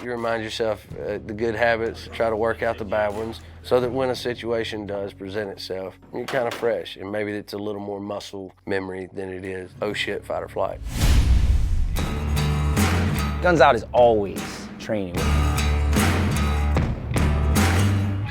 You remind yourself the good habits, try to work out the bad ones, so that when a situation does present itself, you're kind of fresh, and maybe it's a little more muscle memory than it is, oh shit, fight or flight. Guns Out is always training.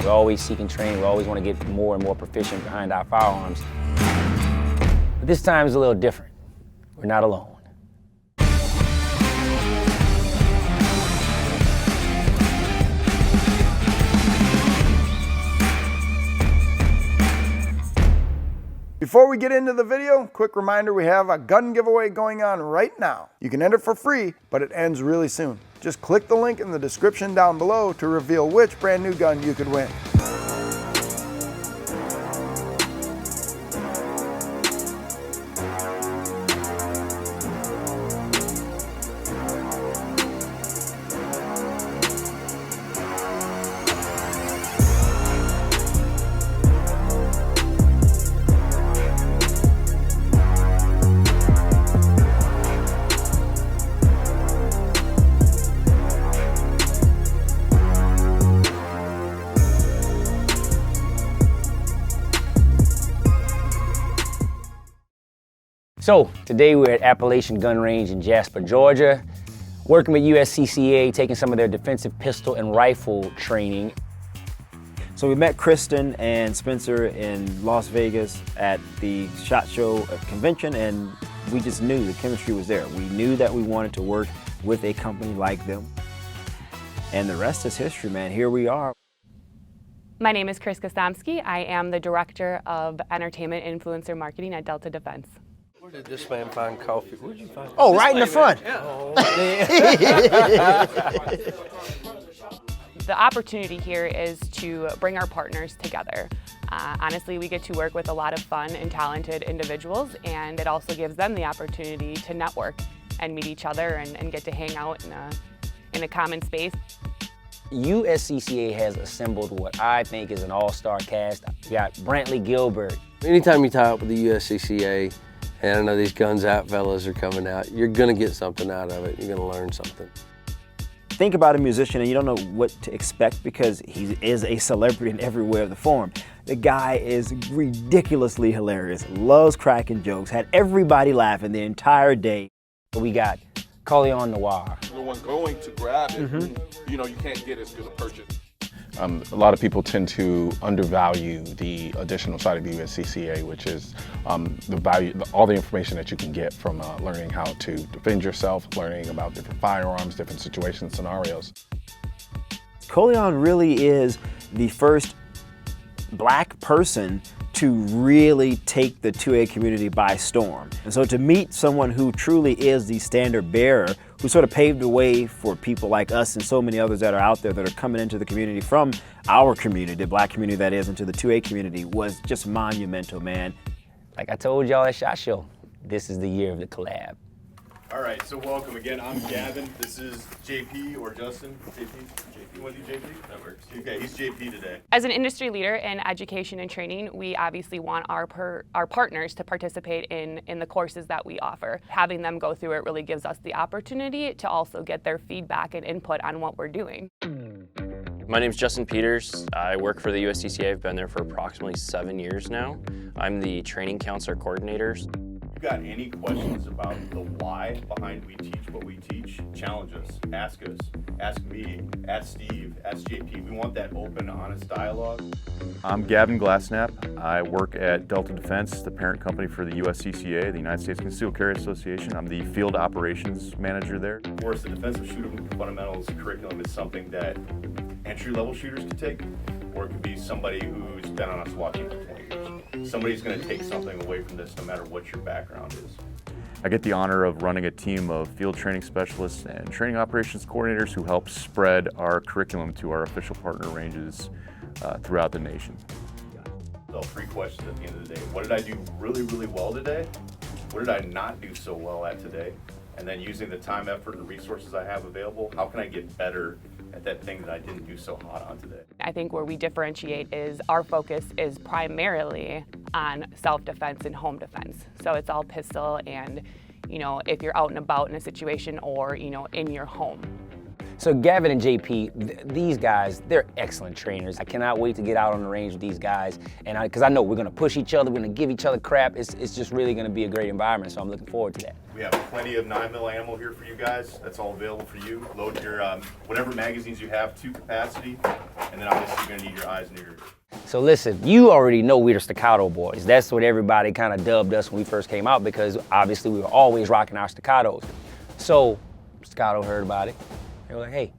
We're always seeking training. We always want to get more and more proficient behind our firearms. But this time is a little different. We're not alone. Before we get into the video, quick reminder, we have a gun giveaway going on right now. You can enter for free, but it ends really soon. Just click the link in the description down below to reveal which brand new gun you could win. So today we're at Appalachian Gun Range in Jasper, Georgia, working with USCCA, taking some of their defensive pistol and rifle training. So we met Kristen and Spencer in Las Vegas at the SHOT Show convention, and we just knew the chemistry was there. We knew that we wanted to work with a company like them. And the rest is history, man. Here we are. My name is Chris Kostomski. I am the Director of Entertainment Influencer Marketing at Delta Defense. Where did this man find coffee? Where did you find Oh, right in the front. The opportunity here is to bring our partners together. Honestly, we get to work with a lot of fun and talented individuals, and it also gives them the opportunity to network and meet each other and get to hang out in a common space. USCCA has assembled what I think is an all-star cast. We got Brantley Gilbert. Anytime you tie up with the USCCA, and I know these Guns Out fellas are coming out, you're gonna get something out of it. You're gonna learn something. Think about a musician and you don't know what to expect because he is a celebrity in every way of the form. The guy is ridiculously hilarious, loves cracking jokes, had everybody laughing the entire day. We got Colion Noir. The one going to grab it, you know, you can't get as good a purchase. A lot of people tend to undervalue the additional side of the USCCA, which is the value, all the information that you can get from learning how to defend yourself, learning about different firearms, different situations, scenarios. Colion really is the first black person to really take the 2A community by storm. And so to meet someone who truly is the standard bearer, who sort of paved the way for people like us and so many others that are out there that are coming into the community from our community, the black community that is, into the 2A community, was just monumental, man. Like I told y'all at SHOT Show, this is the year of the collab. All right, so welcome again. I'm Gavin. This is JP or Justin. JP? You want to do JP? That works. Okay, he's JP today. As an industry leader in education and training, we obviously want our partners to participate in the courses that we offer. Having them go through it really gives us the opportunity to also get their feedback and input on what we're doing. My name's Justin Peters. I work for the USCCA. I've been there for approximately 7 years now. I'm the training counselor coordinator. If you got any questions about the why behind we teach what we teach, challenge us, ask me, ask Steve, ask JP. We want that open, honest dialogue. I'm Gavin Glasenapp. I work at Delta Defense, the parent company for the USCCA, the United States Concealed Carry Association. I'm the field operations manager there. Of course, the defensive shooter fundamentals curriculum is something that entry-level shooters could take, or it could be somebody who's been on a SWAT team for 20 years. Somebody's going to take something away from this no matter what your background is. I get the honor of running a team of field training specialists and training operations coordinators who help spread our curriculum to our official partner ranges throughout the nation. So 3 questions at the end of the day. What did I do really, really well today? What did I not do so well at today? And then using the time, effort, and resources I have available, how can I get better at that thing that I didn't do so hot on today? I think where we differentiate is our focus is primarily on self-defense and home defense. So it's all pistol and, you know, if you're out and about in a situation or, you know, in your home. So Gavin and JP, these guys, they're excellent trainers. I cannot wait to get out on the range with these guys, and because I know we're gonna push each other, we're gonna give each other crap. It's just really gonna be a great environment, so I'm looking forward to that. We have plenty of 9mm ammo here for you guys. That's all available for you. Load your whatever magazines you have to capacity, and then obviously you're gonna need your eyes and ears. So listen, you already know we're the Staccato Boys. That's what everybody kind of dubbed us when we first came out, because obviously we were always rocking our staccatos. So Staccato heard about it. They were like, hey,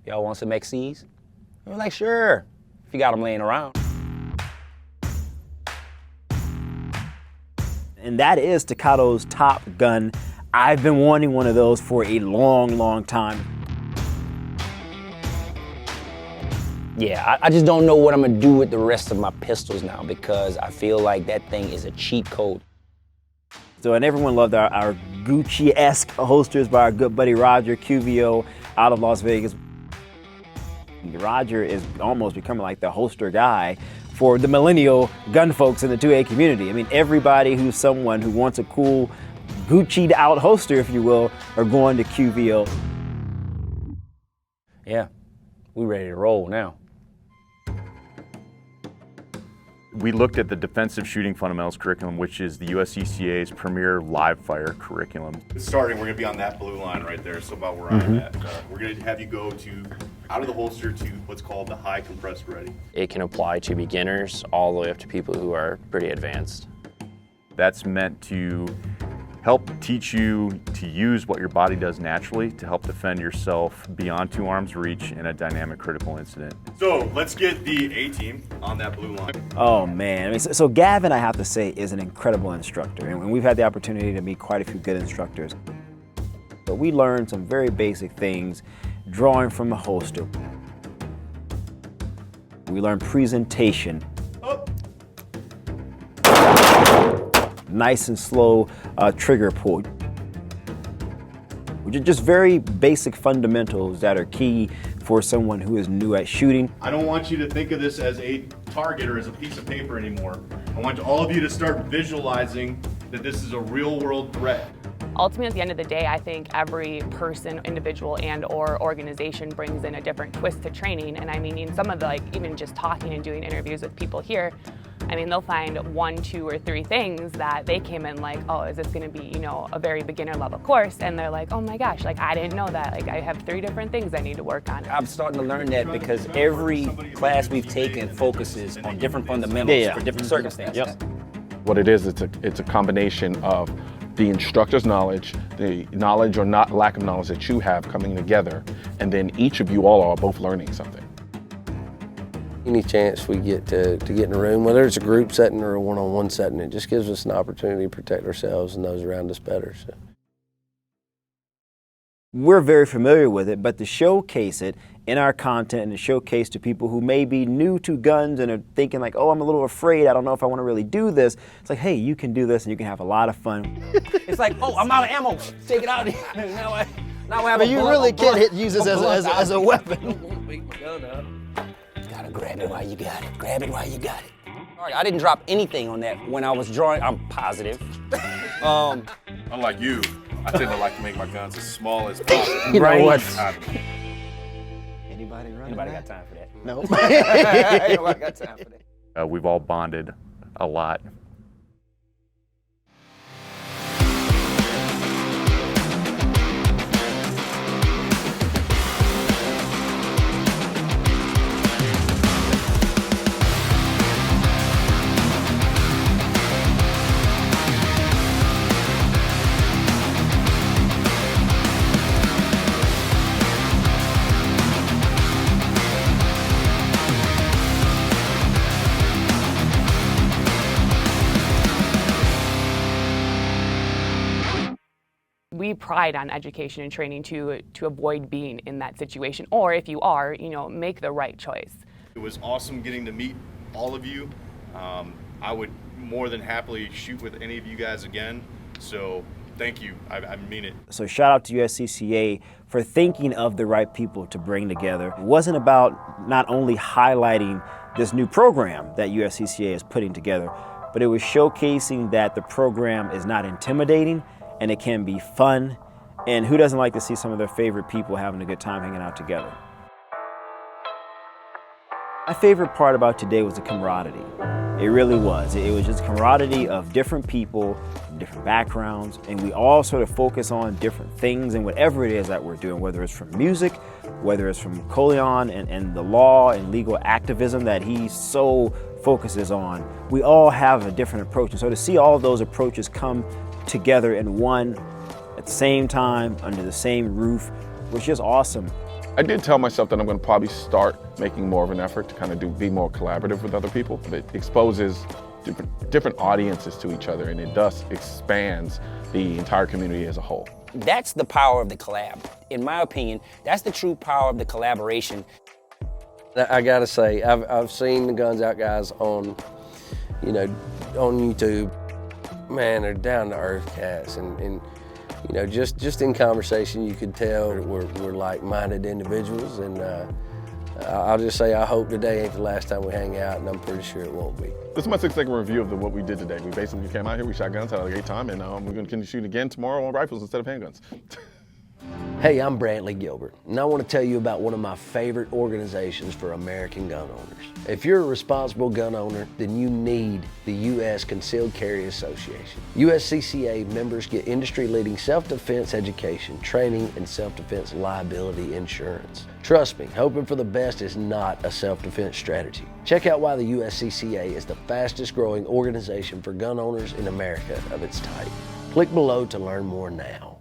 y'all want some XCs? We were like, sure, if you got them laying around. And that is Staccato's top gun. I've been wanting one of those for a long, long time. Yeah, I just don't know what I'm gonna do with the rest of my pistols now, because I feel like that thing is a cheat code. So, and everyone loved our Gucci-esque holsters by our good buddy Roger QVO out of Las Vegas. Roger is almost becoming like the holster guy for the millennial gun folks in the 2A community. I mean, everybody who's someone who wants a cool Gucci'd out holster, if you will, are going to QVO. Yeah, we ready to roll now. We looked at the Defensive Shooting Fundamentals curriculum, which is the USCCA's premier live fire curriculum. Starting, we're gonna be on that blue line right there, so about where I'm at. We're gonna have you go to out of the holster to what's called the high compressed ready. It can apply to beginners all the way up to people who are pretty advanced. That's meant to help teach you to use what your body does naturally to help defend yourself beyond 2 arms reach in a dynamic critical incident. So let's get the A team on that blue line. Oh man, I mean, so Gavin, I have to say, is an incredible instructor, and we've had the opportunity to meet quite a few good instructors. But we learned some very basic things, drawing from a holster. We learned presentation. Nice and slow trigger pull. Which are just very basic fundamentals that are key for someone who is new at shooting. I don't want you to think of this as a target or as a piece of paper anymore. I want all of you to start visualizing that this is a real world threat. Ultimately, at the end of the day, I think every person, individual, and or organization brings in a different twist to training. And I mean, some of the, like, even just talking and doing interviews with people here, I mean, they'll find 1, 2, or 3 things that they came in like, oh, is this gonna be, you know, a very beginner level course? And they're like, oh my gosh, like, I didn't know that. Like, I have 3 different things I need to work on. I'm starting to learn that because every class we've taken focuses on different fundamentals for different circumstances. Yep. What it is, it's a combination of the instructor's knowledge, the knowledge or not lack of knowledge that you have coming together, and then each of you all are both learning something. Any chance we get to get in a room, whether it's a group setting or a one-on-one setting, it just gives us an opportunity to protect ourselves and those around us better. So. We're very familiar with it, but to showcase it in our content and to showcase to people who may be new to guns and are thinking like, oh, I'm a little afraid, I don't know if I want to really do this. It's like, hey, you can do this and you can have a lot of fun. It's like, oh, I'm out of ammo. Take it out of here. Now I have but you really can't use this as a weapon. Beat my gun up. Gotta grab it while you got it. Grab it while you got it. All right, I didn't drop anything on that when I was drawing. I'm positive. Unlike you, I tend to like to make my guns as small as possible. You know what? Anybody got time for that? No. Anybody got time for that? We've all bonded a lot. We pride on education and training to avoid being in that situation, or if you are, you know, make the right choice. It was awesome getting to meet all of you. I would more than happily shoot with any of you guys again, so thank you, I mean it. So shout out to USCCA for thinking of the right people to bring together. It wasn't about not only highlighting this new program that USCCA is putting together, but it was showcasing that the program is not intimidating and it can be fun And who doesn't like to see some of their favorite people having a good time hanging out together? My favorite part about today was the camaraderie. It really was. It was just camaraderie of different people, different backgrounds, and we all sort of focus on different things and whatever it is that we're doing, whether it's from music, whether it's from Colion and the law and legal activism that he so focuses on. We all have a different approach. And so to see all of those approaches come together in one at the same time, under the same roof, was just awesome. I did tell myself that I'm going to probably start making more of an effort to kind of be more collaborative with other people. It exposes different audiences to each other, and it thus expands the entire community as a whole. That's the power of the collab. In my opinion, that's the true power of the collaboration. I gotta say, I've seen the Guns Out guys on, on YouTube. Man, they're down to earth cats, and just in conversation, you could tell we're like-minded individuals, and I'll just say I hope today ain't the last time we hang out, and I'm pretty sure it won't be. This is my 6-second review of what we did today. We basically came out here, we shot guns, had a great time, and we're going to continue to shoot again tomorrow on rifles instead of handguns. Hey, I'm Brantley Gilbert, and I want to tell you about one of my favorite organizations for American gun owners. If you're a responsible gun owner, then you need the U.S. Concealed Carry Association. USCCA members get industry-leading self-defense education, training, and self-defense liability insurance. Trust me, hoping for the best is not a self-defense strategy. Check out why the USCCA is the fastest-growing organization for gun owners in America of its type. Click below to learn more now.